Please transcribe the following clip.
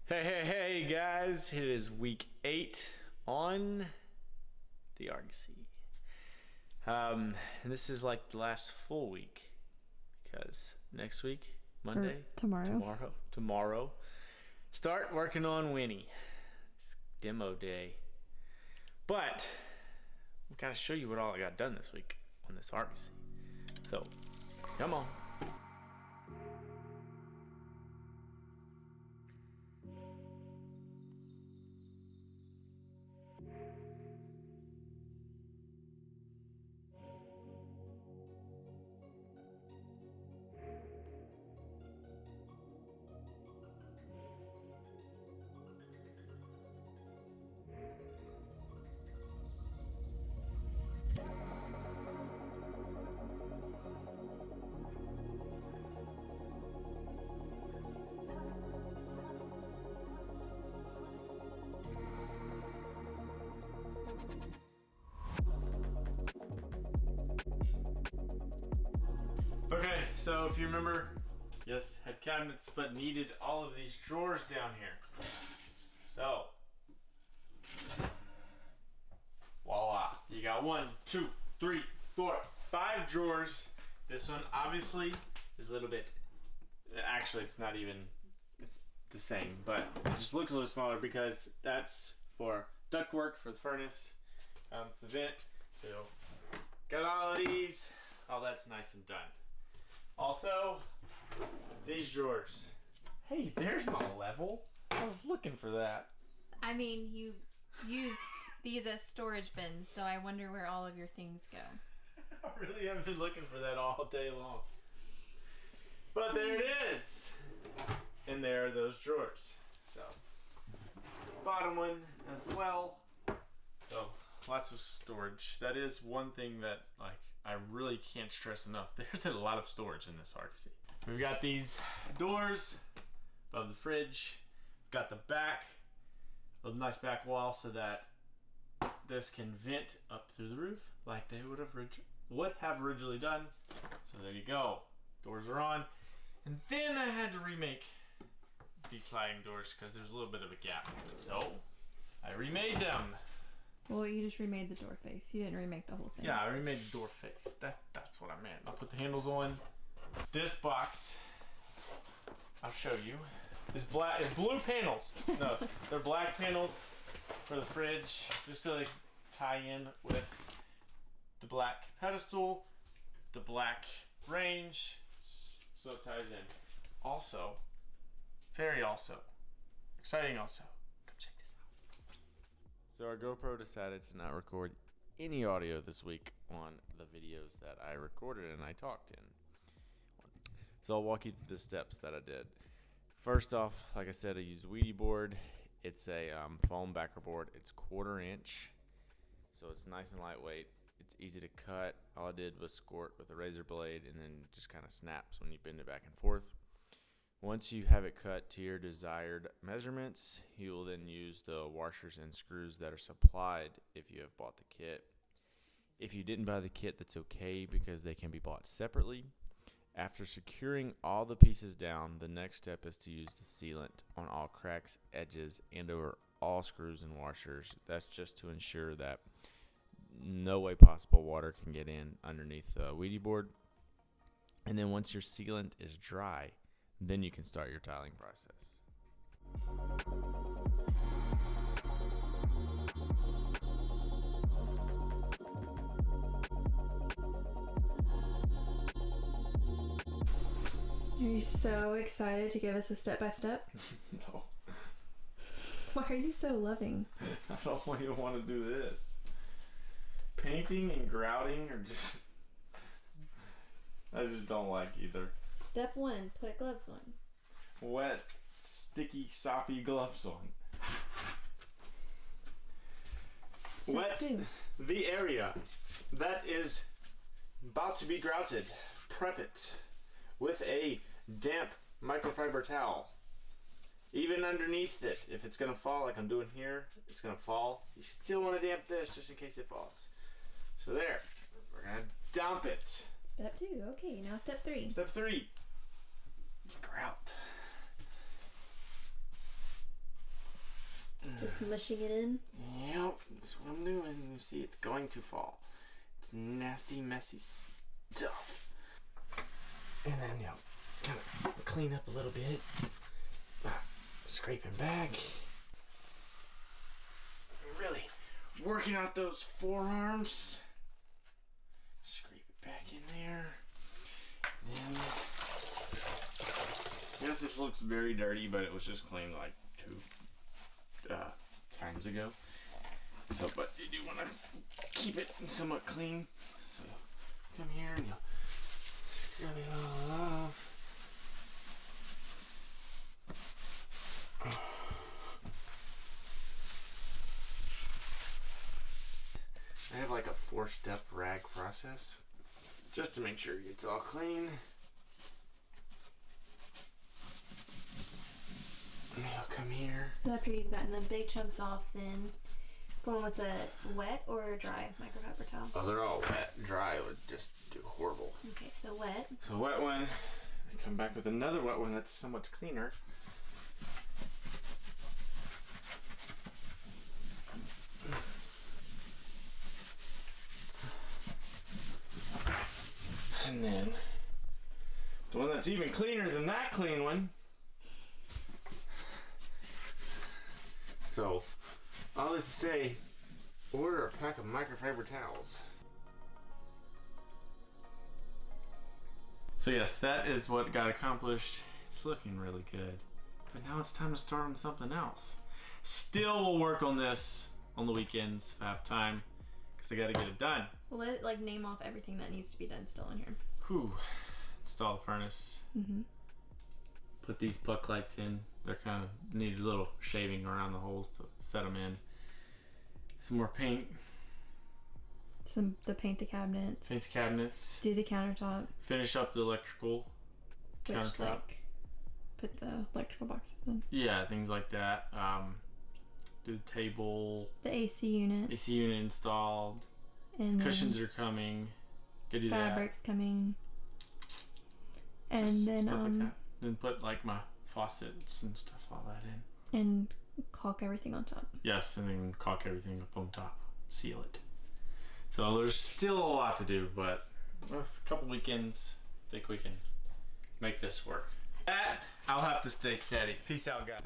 Hey guys, it is week 8 on the Argosy. And this is like the last full week because next week, Monday, tomorrow, start working on Winnie. It's demo day. But we gotta show you what all I got done this week on this Argosy. So, come on. Okay, so if you remember, yes, had cabinets, but needed all of these drawers down here. So, voila. You got 1, 2, 3, 4, 5 drawers. This one obviously is a little bit, actually it's not even, it's the same, but it just looks a little smaller because that's for ductwork for the furnace. It's the vent. So, got all of these. All that's nice and done. Also, these drawers. Hey, there's my level. I was looking for that. I mean, you use these as storage bins, so I wonder where all of your things go. I really haven't been looking for that all day long. But there it is. And there are those drawers. So, bottom one as well. So, lots of storage. That is one thing that, like, I really can't stress enough. There's a lot of storage in this Argosy. We've got these doors above the fridge. We've got the back, a nice back wall so that this can vent up through the roof like they would have originally done. So there you go. Doors are on. And then I had to remake these sliding doors because there's a little bit of a gap. So I remade them. Well, you just remade the door face. You didn't remake the whole thing. Yeah, I remade the door face. That's what I meant. I'll put the handles on. This box, I'll show you, is black. It's blue panels. No, they're black panels for the fridge, just so they tie in with the black pedestal, the black range, so it ties in. Also, exciting also. So our GoPro decided to not record any audio this week on the videos that I recorded and I talked in. So I'll walk you through the steps that I did. First off, like I said, I used Weedy board. It's a foam backer board. It's 1/4 inch, so it's nice and lightweight. It's easy to cut. All I did was squirt with a razor blade and then just kind of snaps when you bend it back and forth. Once you have it cut to your desired measurements, you will then use the washers and screws that are supplied if you have bought the kit. If you didn't buy the kit, that's okay because they can be bought separately. After securing all the pieces down, the next step is to use the sealant on all cracks, edges, and over all screws and washers. That's just to ensure that no way possible water can get in underneath the Weedy board. And then once your sealant is dry, then you can start your tiling process. Are you so excited to give us a step-by-step? No. Why are you so loving? I don't even want to do this. Painting and grouting are just... I just don't like either. Step 1, put gloves on. Wet, sticky, soppy gloves on. Step 2. The area that is about to be grouted. Prep it with a damp microfiber towel. Even underneath it, if it's going to fall like I'm doing here, it's going to fall. You still want to damp this just in case it falls. So there, we're going to dump it. Step 2, okay, now step 3. Step 3, grout. mushing it in. Yep, that's what I'm doing. You see, it's going to fall. It's nasty, messy stuff. And then, you know, kind of clean up a little bit. Scraping back. Really working out those forearms. Scrape it back in there. And then, yes, this looks very dirty, but it was just cleaned like 2 times ago. So, but you do want to keep it somewhat clean. So, come here and you'll scrub it all off. I have like a 4-step rag process just to make sure it's all clean. And I'll come here. So after you've gotten the big chunks off, then going with a wet or a dry microfiber towel? Oh, they're all wet. Dry would just do horrible. Okay, so wet. So wet one. I come back with another wet one that's so much cleaner. And then the one that's even cleaner than that clean one. So all this to say, order a pack of microfiber towels. So yes, that is what got accomplished. It's looking really good. But now it's time to start on something else. Still will work on this on the weekends if I have time, because I gotta get it done. Like name off everything that needs to be done still in here. Whew. Install the furnace. Put these puck lights in. They're kind of need a little shaving around the holes to set them in. Some more paint. Paint the cabinets. Paint the cabinets. Do the countertop. Finish up the electrical countertop. Like, put the electrical boxes in. Yeah, things like that. Do the table. The AC unit. AC unit installed. And cushions are coming. Gotta do fabric's that. coming. And just then stuff like that. Then put like my faucets and stuff, all that in. And caulk everything on top. Yes, and then caulk everything up on top. Seal it. So there's still a lot to do, but with a couple weekends, I think we can make this work. That, I'll have to stay steady. Peace out, guys.